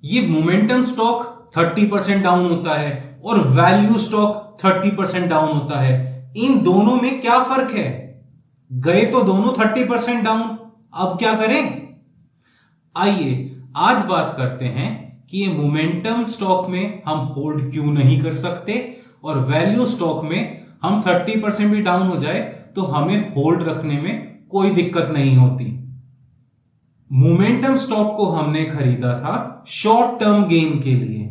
ये momentum stock 30% down होता है और वैल्यू स्टॉक 30% डाउन होता है। इन दोनों में क्या फर्क है? गए तो दोनों 30% डाउन, अब क्या करें? आइए आज बात करते हैं कि ये मोमेंटम स्टॉक में हम होल्ड क्यों नहीं कर सकते और वैल्यू स्टॉक में हम 30% भी डाउन हो जाए तो हमें होल्ड रखने में कोई दिक्कत नहीं होती। मोमेंटम स्टॉक को हमने खरीदा था शॉर्ट टर्म गेन के लिए।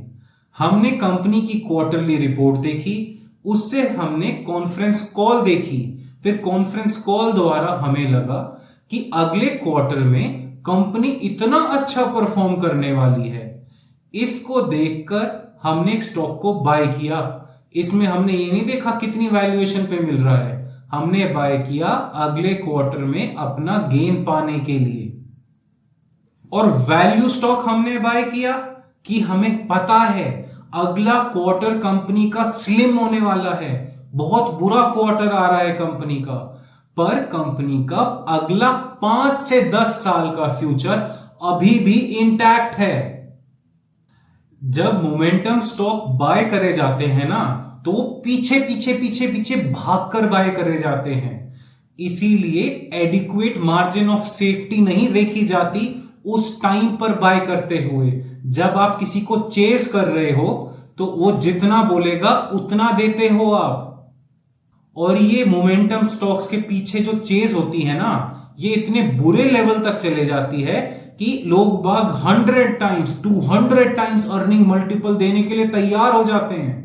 हमने कंपनी की क्वार्टरली रिपोर्ट देखी, उससे हमने कॉन्फ्रेंस कॉल देखी, फिर कॉन्फ्रेंस कॉल द्वारा हमें लगा कि अगले क्वार्टर में कंपनी इतना अच्छा परफॉर्म करने वाली है। इसको देखकर हमने एक स्टॉक को बाय किया। इसमें हमने ये नहीं देखा कितनी वैल्यूएशन पे मिल रहा है, हमने बाय किया अगले क्वार्टर में अपना गेन पाने के लिए। और वैल्यू स्टॉक हमने बाय किया कि हमें पता है अगला क्वार्टर कंपनी का स्लिम होने वाला है, बहुत बुरा क्वार्टर आ रहा है कंपनी का, पर कंपनी का अगला 5 से 10 साल का फ्यूचर अभी भी इंटैक्ट है। जब मोमेंटम स्टॉक बाय करे जाते हैं ना तो पीछे पीछे पीछे पीछे भागकर बाय करे जाते हैं। इसीलिए एडिक्वेट मार्जिन ऑफ सेफ्टी नहीं देखी जाती उस टाइम पर बाय करते हुए। जब आप किसी को चेज कर रहे हो तो वो जितना बोलेगा उतना देते हो आप। और ये मोमेंटम स्टॉक्स के पीछे जो चेज होती है ना, ये इतने बुरे लेवल तक चले जाती है कि लोग बाग 100 टाइम्स 200 टाइम्स अर्निंग मल्टीपल देने के लिए तैयार हो जाते हैं।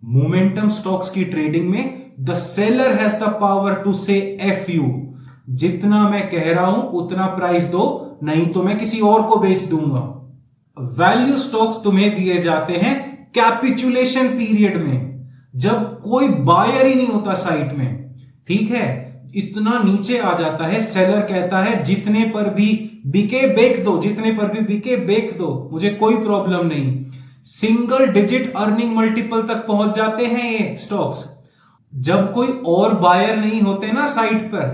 मोमेंटम स्टॉक्स की ट्रेडिंग में the seller has the power to say F U, जितना मैं कह रहा हूं उतना प्राइस दो, नहीं तो मैं किसी और को बेच दूंगा। वैल्यू स्टॉक्स तुम्हें दिए जाते हैं कैपिचुलेशन पीरियड में, जब कोई बायर ही नहीं होता साइट में, ठीक है, इतना नीचे आ जाता है, सेलर कहता है जितने पर भी बिके बेच दो, जितने पर भी बिके बेच दो, मुझे कोई प्रॉब्लम नहीं। सिंगल डिजिट अर्निंग मल्टीपल तक पहुंच जाते हैं ये स्टॉक्स। जब कोई और बायर नहीं होते ना साइट पर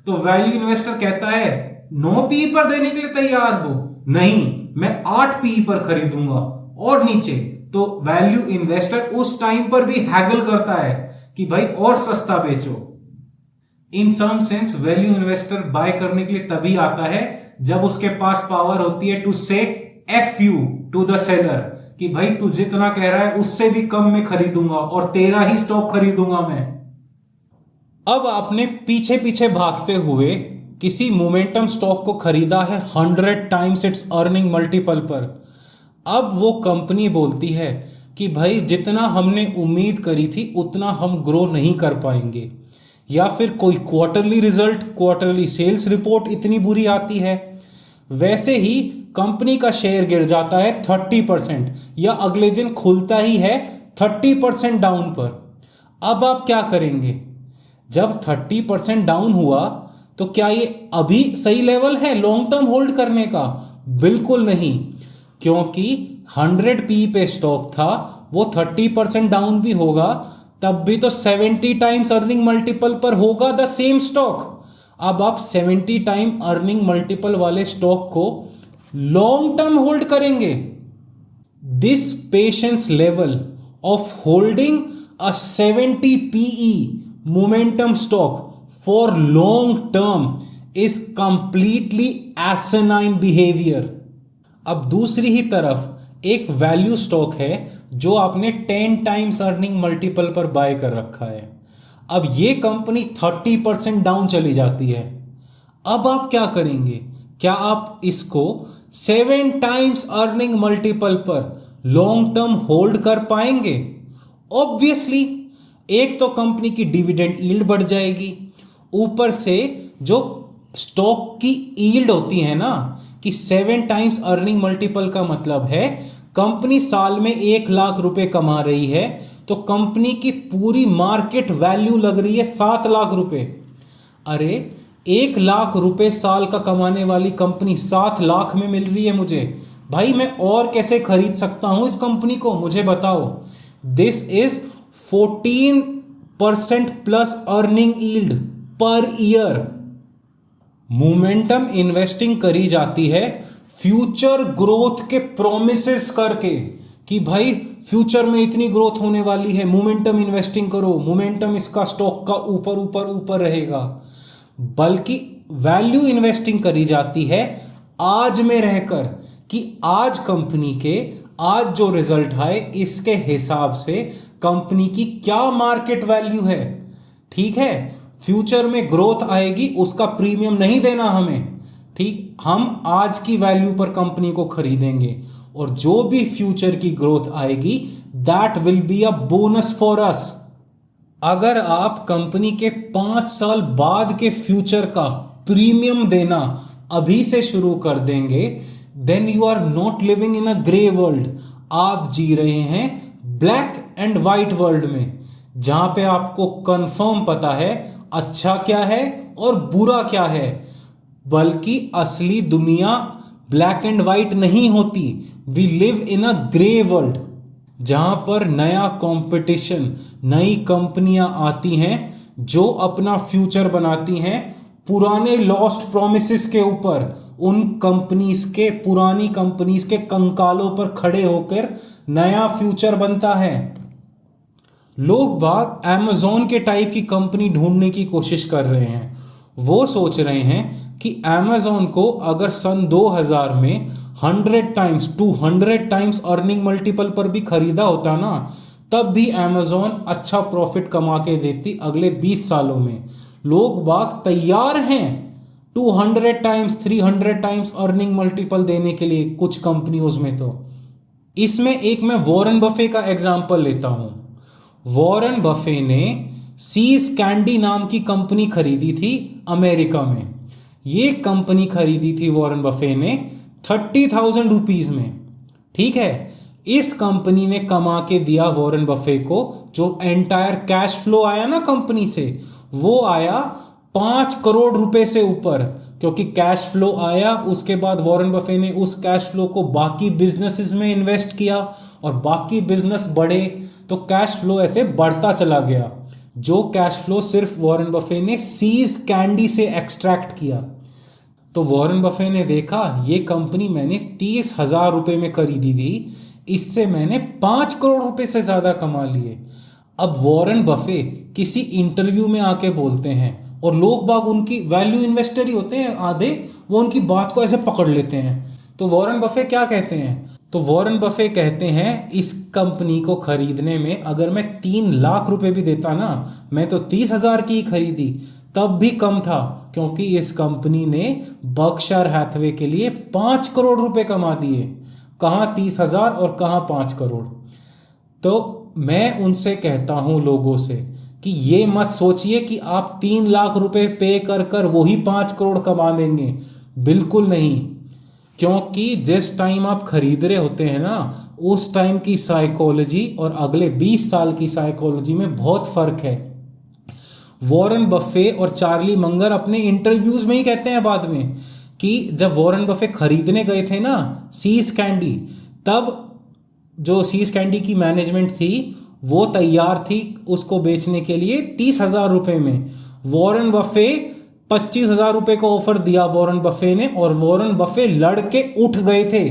तो वैल्यू इन्वेस्टर कहता है 9 पी पर देने के लिए तैयार हो, नहीं मैं 8 पी पर खरीदूंगा और नीचे, तो वैल्यू इन्वेस्टर उस टाइम पर भी हैगल करता है कि भाई और सस्ता बेचो। In some sense value investor buy करने के लिए तभी आता है जब उसके पास पावर होती है to say F U to the seller कि भाई तू जितना कह रहा है उससे भी कम में खरीदूंगा और तेरा ही स्टॉक खरीदूंगा मैं। अब आपने पीछे पीछे भागते हुए किसी मोमेंटम स्टॉक को खरीदा है 100 टाइम्स इट्स अर्निंग मल्टीपल पर। अब वो कंपनी बोलती है कि भाई जितना हमने उम्मीद करी थी उतना हम ग्रो नहीं कर पाएंगे, या फिर कोई quarterly result, quarterly sales report इतनी बुरी आती है, वैसे ही कंपनी का शेयर गिर जाता है 30% या अगले दिन खुलता ही है 30% डाउन पर। अब आप क्या करेंगे? जब 30% डाउन हुआ तो क्या ये अभी सही लेवल है लॉन्ग टर्म होल्ड करने का? बिल्कुल नहीं, क्योंकि 100 पी पे स्टॉक था, वो 30% डाउन भी होगा तब भी तो 70 टाइम्स अर्निंग मल्टीपल पर होगा द सेम स्टॉक। अब आप 70 टाइम अर्निंग मल्टीपल वाले स्टॉक को लॉन्ग टर्म होल्ड करेंगे? This patience level of holding a 70 PE momentum stock for long term is completely asinine behavior। अब दूसरी ही तरफ एक वैल्यू स्टॉक है जो आपने 10 टाइम्स अर्निंग मल्टीपल पर बाय कर रखा है। अब ये कंपनी 30% डाउन चली जाती है, अब आप क्या करेंगे? क्या आप इसको 7 टाइम्स अर्निंग मल्टीपल पर लॉन्ग टर्म होल्ड कर पाएंगे? ऑब्वियसली एक तो कंपनी की डिविडेंड यील्ड बढ़ जाएगी, ऊपर से जो स्टॉक की यील्ड होती है ना, कि 7 टाइम्स अर्निंग मल्टीपल का मतलब है कंपनी साल में 1 लाख रुपए कमा रही है तो कंपनी की पूरी मार्केट वैल्यू लग रही है 7 लाख रुपए। अरे 1 लाख रुपए साल का कमाने वाली कंपनी 7 लाख में मिल रही है मुझे, भाई मैं और कैसे खरीद सकता हूं इस कंपनी को, मुझे बताओ। This is 14% plus earning yield per year. Momentum investing करी जाती है फ्यूचर ग्रोथ के प्रोमिसेस करके कि भाई फ्यूचर में इतनी ग्रोथ होने वाली है, मोमेंटम इन्वेस्टिंग करो, मोमेंटम इसका स्टॉक का ऊपर ऊपर ऊपर रहेगा, बल्कि वैल्यू इन्वेस्टिंग करी जाती है आज में रहकर कि आज कंपनी के आज जो रिजल्ट आए इसके हिसाब से कंपनी की क्या मार्केट वैल्यू है। ठीक है, फ्यूचर में ग्रोथ आएगी उसका प्रीमियम नहीं देना हमें, ठीक, हम आज की वैल्यू पर कंपनी को खरीदेंगे और जो भी फ्यूचर की ग्रोथ आएगी that will be a bonus for us. अगर आप कंपनी के 5 साल बाद के फ्यूचर का प्रीमियम देना अभी से शुरू कर देंगे then you are not living in a grey world, आप जी रहे हैं ब्लैक एंड वाइट वर्ल्ड में, जहां पे आपको कंफर्म पता है अच्छा क्या है और बुरा क्या है। बल्कि असली दुनिया ब्लैक एंड वाइट नहीं होती, we live in a grey world जहां पर नया कंपटीशन, नई कंपनियां आती हैं जो अपना फ्यूचर बनाती हैं पुराने लॉस्ट प्रोमिसेस के ऊपर, उन कंपनीज के, पुरानी कंपनीज के कंकालों पर खड़े होकर नया फ्यूचर बनता है। लोग बाग अमेज़न के टाइप की कंपनी ढूंढने की कोशिश कर रहे हैं। वो सोच रहे हैं कि अमेज़न को अगर सन 2000 में 100 टाइम्स 200 टाइम्स अर्निंग मल्टीपल पर भी खरीदा होता ना, तब भी अमेज़न अच्छा प्रॉफिट कमा के देती अगले 20 सालों में। लोग बाग तैयार हैं 200 टाइम्स 300 टाइम्स अर्निंग मल्टीपल देने के लिए कुछ कंपनियों में। तो इसमें एक मैं वॉरेन बफे का एग्जांपल लेता हूं। वॉरेन बफे ने सीज कैंडी नाम की कंपनी खरीदी थी अमेरिका में। ये कंपनी खरीदी थी वॉरेन बफे ने 30,000 रुपीज में। ठीक है, इस कंपनी ने कमा के दिया वॉरेन बफे को जो एंटायर कैश फ्लो आया ना कंपनी से, वो आया 5 करोड़ रुपए से ऊपर, क्योंकि कैश फ्लो आया। उसके बाद वॉरेन बफे ने उस कैश फ्लो को बाकी बिजनेसेस में इन्वेस्ट किया और बाकी बिजनेस बढ़े तो कैश फ्लो ऐसे बढ़ता चला गया। जो कैश फ्लो सिर्फ वॉरेन बफे ने सीज कैंडी से एक्सट्रैक्ट किया। तो वॉरेन बफे ने देखा ये कंपनी मैंने 30,000 रुपए में खरीदी थी, इससे मैंने 5 करोड़ रुपए से ज्यादा कमा लिए। अब वॉरेन बफे किसी इंटरव्यू में आके बोलते हैं और लोग बाग उनकी वैल्यू इन्वेस्टर ही होते हैं आधे, वो उनकी बात को ऐसे पकड़ लेते हैं। तो वॉरेन बफे क्या कहते हैं? तो वॉरेन बफे कहते हैं इस कंपनी को खरीदने में अगर मैं 3 लाख रुपए भी देता ना, मैं तो 30,000 की ही खरीदी, तब भी कम था, क्योंकि इस कंपनी ने बर्कशायर हैथवे के लिए 5 करोड़ रुपए कमा दिए। कहाँ 30,000 और कहाँ 5 करोड़। तो मैं उनसे कहता हूं लोगों से कि ये मत सोचिए कि आप 3 लाख रुपए पे कर कर वही 5 करोड़ कमा देंगे, बिल्कुल नहीं। क्योंकि जिस टाइम आप खरीद रहे होते हैं ना, उस टाइम की साइकोलॉजी और अगले 20 साल की साइकोलॉजी में बहुत फर्क है। वॉरेन बफे और चार्ली मंगर अपने इंटरव्यूज में ही कहते हैं बाद में कि जब वॉरेन बफे खरीदने गए थे ना सीज कैंडी, तब जो सीज कैंडी की मैनेजमेंट थी वो तैयार थी उसको बेचने के लिए 30,000 रुपए में। वॉरेन बफे 25,000 रुपए का ऑफर दिया वॉरेन बफे ने, और वॉरेन बफे लड़के उठ गए थे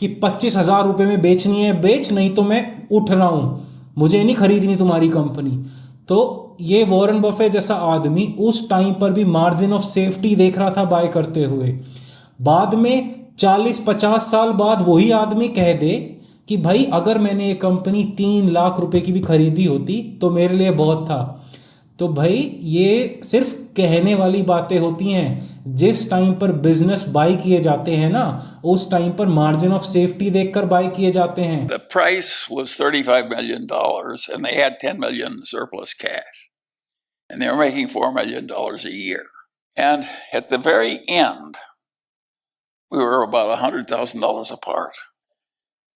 कि 25,000 रुपए में बेचनी है बेच, नहीं तो मैं उठ रहा हूं, मुझे नहीं खरीदनी तुम्हारी कंपनी। तो ये वॉरेन बफे जैसा आदमी उस टाइम पर भी मार्जिन ऑफ सेफ्टी देख रहा था बाय करते हुए। बाद में 40-50 साल बाद वही आदमी कह दे कि भाई अगर मैंने ये कंपनी 3 लाख रुपए की भी खरीदी होती तो मेरे लिए बहुत था। तो भाई ये सिर्फ कहने वाली बातें होती हैं। जिस टाइम पर बिजनेस बाय किए जाते हैं ना, उस टाइम पर मार्जिन ऑफ सेफ्टी देखकर बाय किए जाते हैं। The price was $35 million and they had 10 million surplus cash and they were making $4 million a year. And at the very end, we were about $100,000 apart.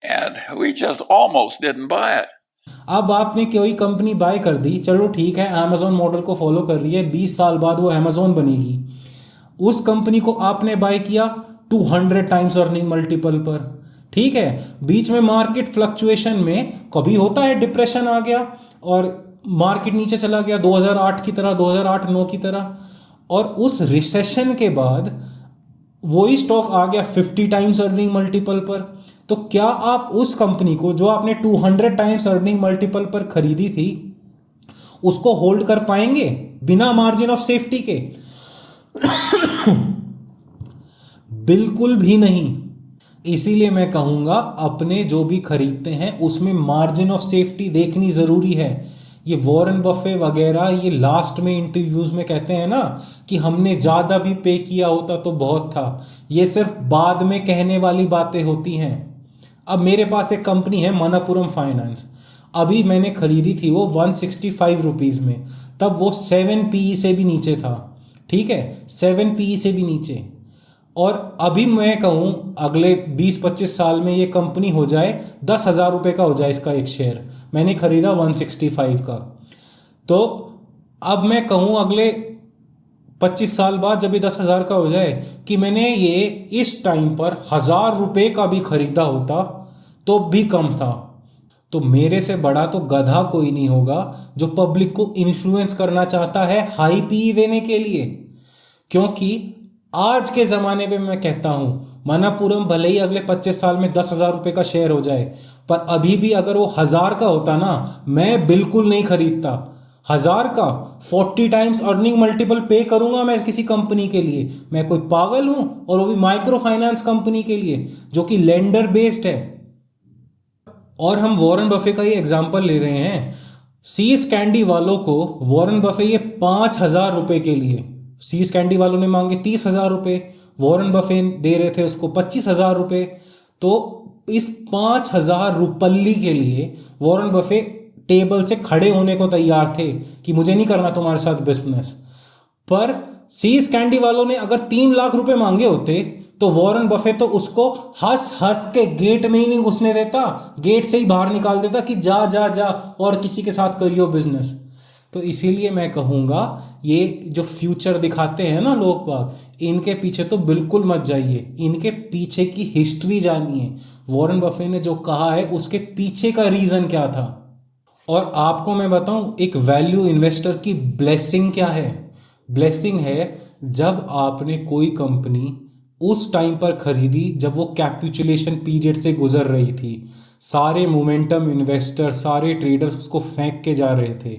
And we just almost didn't buy it. अब आपने कोई company by कर दी, चलो ठीक है, Amazon model को follow कर रही है, 20 साल बाद वो अमेज़न बनेगी। उस कंपनी को आपने बाय किया 200 टाइम्स अर्निंग मल्टीपल पर, ठीक है। बीच में मार्केट फ्लक्चुएशन में कभी होता है, डिप्रेशन आ गया और मार्केट नीचे चला गया 2008 की तरह, 2008-9 की तरह। और उस रिसेशन के बाद वही स्टॉक आ गया 50 टाइम्स अर्निंग मल्टीपल पर, तो क्या आप उस कंपनी को जो आपने 200 टाइम्स अर्निंग मल्टीपल पर खरीदी थी उसको होल्ड कर पाएंगे बिना मार्जिन ऑफ सेफ्टी के? बिल्कुल भी नहीं। इसीलिए मैं कहूँगा अपने जो भी खरीदते हैं उसमें मार्जिन ऑफ सेफ्टी देखनी ज़रूरी है। ये वॉरेन बफे वगैरह ये लास्ट में इंटरव्यूज़ में कहते हैं ना कि हमने ज़्यादा भी पे किया होता तो बहुत था, ये सिर्फ बाद में कहने वाली बातें होती हैं। अब मेरे पास एक कंपनी है मनप्पुरम फाइनेंस, अभी मैंने खरीदी थी वो 165 रुपीज़ में, तब वो 7 PE से भी नीचे था, ठीक है, 7 PE से भी नीचे। और अभी मैं कहूँ अगले 20-25 साल में ये कंपनी हो जाए 10,000 रुपये का हो जाए इसका एक शेयर, मैंने खरीदा 165 का, तो अब मैं कहूँ अगले 25 साल बाद जब ये 10,000 का हो जाए कि मैंने ये इस टाइम पर 1,000 रुपये का भी खरीदा होता तो भी कम था। तो मेरे से बड़ा तो गधा कोई नहीं होगा जो पब्लिक को इन्फ्लुएंस करना चाहता है हाई पीई देने के लिए। क्योंकि आज के ज़माने में मैं कहता हूँ मनप्पुरम भले ही अगले 25 साल में 10,000 रुपये का शेयर हो जाए, पर अभी भी अगर वो 1,000 का होता ना, मैं बिल्कुल नहीं खरीदता। 1,000 का 40 टाइम्स अर्निंग मल्टीपल पे करूँगा मैं किसी कंपनी के लिए? मैं कोई पागल हूँ? और वो भी माइक्रो फाइनेंस कंपनी के लिए जो कि लेंडर बेस्ड है। और हम वॉरेन बफे का ही एग्जाम्पल ले रहे हैं, सीज कैंडी वालों को वॉरेन बफे ये 5,000 रुपये के लिए, सीज कैंडी वालों ने मांगे 30,000 रुपये, वॉरेन बफे दे रहे थे उसको 25,000 रुपये। तो इस 5,000 रुपल्ली के लिए वॉरेन बफे टेबल से खड़े होने को तैयार थे कि मुझे नहीं करना तुम्हारे साथ बिजनेस। पर सीज कैंडी वालों ने अगर 3 लाख रुपए मांगे होते तो वॉरेन बफे तो उसको हंस हंस के गेट में ही नहीं घुसने देता, गेट से ही बाहर निकाल देता कि जा जा जा और किसी के साथ करियो बिजनेस। तो इसीलिए मैं कहूँगा ये जो फ्यूचर दिखाते हैं ना लोग बाग, इनके पीछे तो बिल्कुल मत जाइए, इनके पीछे की हिस्ट्री जानिए, वॉरेन बफे ने जो कहा है उसके पीछे का रीज़न क्या था। और आपको मैं बताऊं एक वैल्यू इन्वेस्टर की ब्लेसिंग क्या है। ब्लेसिंग है जब आपने कोई कंपनी उस टाइम पर खरीदी जब वो कैपिचुलेशन पीरियड से गुजर रही थी, सारे मोमेंटम इन्वेस्टर सारे ट्रेडर्स उसको फेंक के जा रहे थे,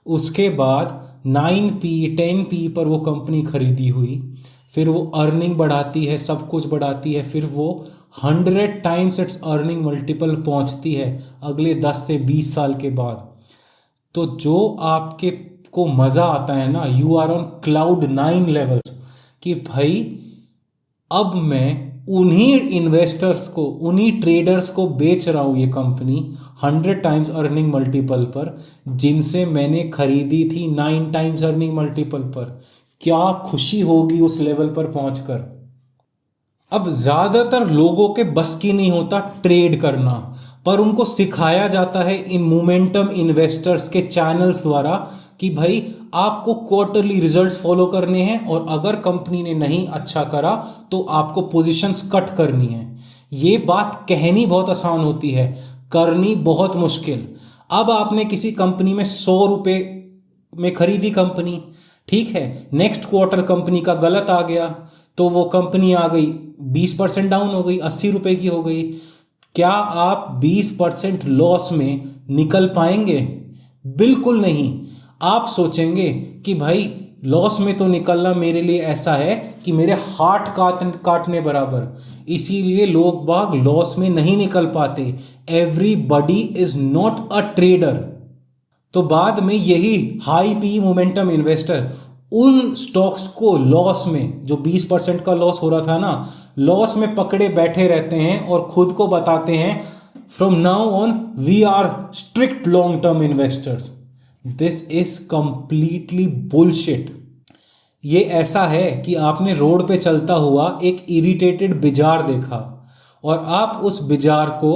उसके बाद 9P 10P पर वो कंपनी खरीदी हुई, फिर वो अर्निंग बढ़ाती है, सब कुछ बढ़ाती है, फिर वो 100 टाइम्स इट्स अर्निंग मल्टीपल पहुंचती है अगले 10 से 20 साल के बाद। तो जो आपके को मज़ा आता है ना, you are on cloud 9 levels कि भाई अब मैं उन्हीं इन्वेस्टर्स को उन्हीं ट्रेडर्स को बेच रहा हूँ ये कंपनी 100 टाइम्स अर्निंग मल्टीपल पर जिनसे मैंने खरीदी थी 9 टाइम्स अर्निंग मल्टीपल पर। क्या खुशी होगी उस लेवल पर पहुंचकर। अब ज़्यादातर लोगों के बस की नहीं होता ट्रेड करना, पर उनको सिखाया जाता है इन मोमेंटम इन्वेस्टर्स के चैनल्स द्वारा कि भाई आपको क्वार्टरली रिजल्ट्स फॉलो करने हैं और अगर कंपनी ने नहीं अच्छा करा तो आपको पोजीशंस कट करनी है। ये बात कहनी बहुत आसान होती है, करनी बहुत मुश्किल। अब आपने किसी कंपनी में 100 रुपये में खरीदी कंपनी, ठीक है, नेक्स्ट क्वार्टर कंपनी का गलत आ गया तो वो कंपनी आ गई 20% डाउन हो गई, 80 रुपये की हो गई। क्या आप 20% लॉस में निकल पाएंगे? बिल्कुल नहीं। आप सोचेंगे कि भाई लॉस में तो निकलना मेरे लिए ऐसा है कि मेरे हार्ट काटने बराबर। इसीलिए लोग बाग लॉस में नहीं निकल पाते। Everybody is not a trader. तो बाद में यही हाई पी मोमेंटम इन्वेस्टर उन स्टॉक्स को लॉस में, जो 20% का लॉस हो रहा था ना, लॉस में पकड़े बैठे रहते हैं और खुद को बताते हैं from now on we are strict long term investors. This is completely bullshit. ये ऐसा है कि आपने रोड पे चलता हुआ एक इरिटेटेड बिजार देखा और आप उस बिजार को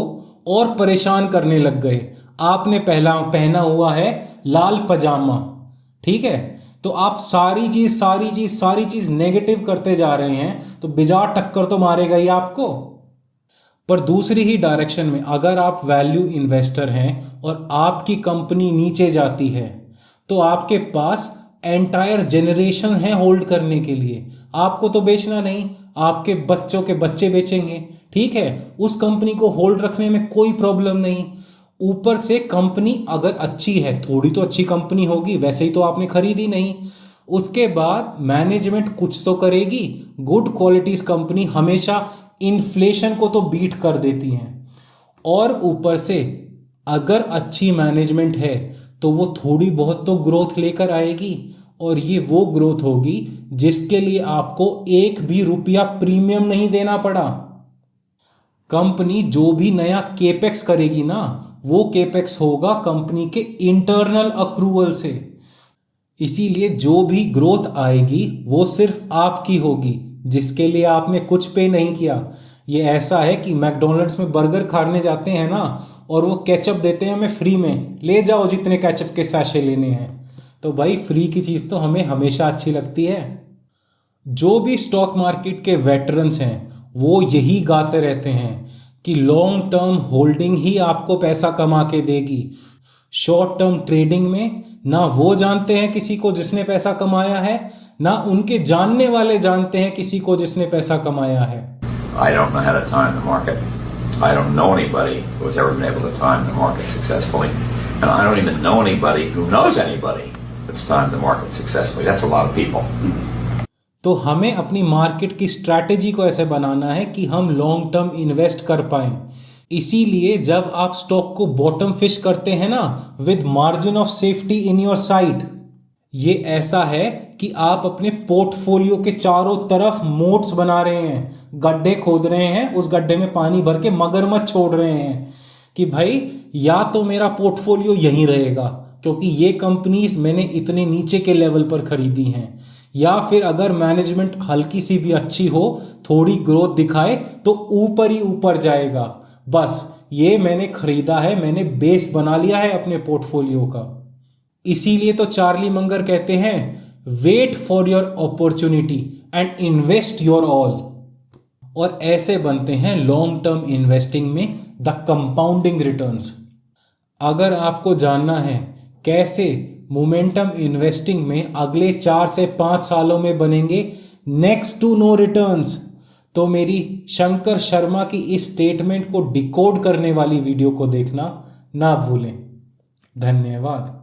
और परेशान करने लग गए। आपने पहना हुआ है लाल पजामा, ठीक है, तो आप सारी चीज नेगेटिव करते जा रहे हैं तो बिजार टक्कर तो मारेगा ही आपको। पर दूसरी ही डायरेक्शन में अगर आप वैल्यू इन्वेस्टर हैं और आपकी कंपनी नीचे जाती है तो आपके पास एंटायर जेनरेशन है होल्ड करने के लिए। आपको तो बेचना नहीं, आपके बच्चों के बच्चे बेचेंगे, ठीक है, उस कंपनी को होल्ड रखने में कोई प्रॉब्लम नहीं। ऊपर से कंपनी अगर अच्छी है, थोड़ी तो अच्छी कंपनी होगी, वैसे ही तो आपने खरीदी नहीं। उसके बाद मैनेजमेंट कुछ तो करेगी। गुड क्वालिटीज कंपनी हमेशा इन्फ्लेशन को तो बीट कर देती हैं। और ऊपर से अगर अच्छी मैनेजमेंट है तो वो थोड़ी बहुत तो ग्रोथ लेकर आएगी, और ये वो ग्रोथ होगी जिसके लिए आपको एक भी रुपया प्रीमियम नहीं देना पड़ा। कंपनी जो भी नया केपेक्स करेगी ना, वो केपेक्स होगा कंपनी के इंटरनल अक्रूवल से। इसीलिए जो भी ग्रोथ आएगी वो सिर्फ आपकी होगी, जिसके लिए आपने कुछ पे नहीं किया। ये ऐसा है कि मैकडोनल्ड्स में बर्गर खाने जाते हैं ना, और वो केचप देते हैं हमें फ्री में, ले जाओ जितने केचप के सैशे लेने हैं। तो भाई फ्री की चीज़ तो हमें हमेशा अच्छी लगती है। जो भी स्टॉक मार्केट के वेटरन्स हैं वो यही गाते रहते हैं कि लॉन्ग टर्म होल्डिंग ही आपको पैसा कमा के देगी। शॉर्ट टर्म ट्रेडिंग में ना वो जानते हैं किसी को जिसने पैसा कमाया है, ना उनके जानने वाले जानते हैं किसी को जिसने पैसा कमाया है। I don't know how to time the market. I don't know anybody who has ever been able to time the market successfully. And I don't even know anybody who knows anybody that's timed the market successfully. That's a lot of people. तो हमें अपनी market की strategy को ऐसे बनाना है कि हम long term invest कर पाएं। इसीलिए जब आप स्टॉक को बॉटम फिश करते हैं ना, with margin of safety in your side, ये ऐसा है कि आप अपने पोर्टफोलियो के चारों तरफ मोट्स बना रहे हैं, गड्ढे खोद रहे हैं, उस गड्ढे में पानी भर के मगरमच्छ छोड़ रहे हैं कि भाई या तो मेरा पोर्टफोलियो यहीं रहेगा क्योंकि ये कंपनीज मैंने इतने नीचे के लेवल पर खरीदी हैं, या फिर अगर मैनेजमेंट हल्की सी भी अच्छी हो, थोड़ी ग्रोथ दिखाए तो ऊपर ही ऊपर जाएगा। बस ये मैंने खरीदा है, मैंने बेस बना लिया है अपने पोर्टफोलियो का। इसीलिए तो चार्ली मंगर कहते हैं, wait for your opportunity and invest your all. और ऐसे बनते हैं लॉन्ग टर्म इन्वेस्टिंग में द कंपाउंडिंग रिटर्न्स। अगर आपको जानना है कैसे मोमेंटम इन्वेस्टिंग में अगले 4 से 5 सालों में बनेंगे नेक्स्ट टू नो रिटर्न्स, तो मेरी शंकर शर्मा की इस स्टेटमेंट को डिकोड करने वाली वीडियो को देखना ना भूलें। धन्यवाद।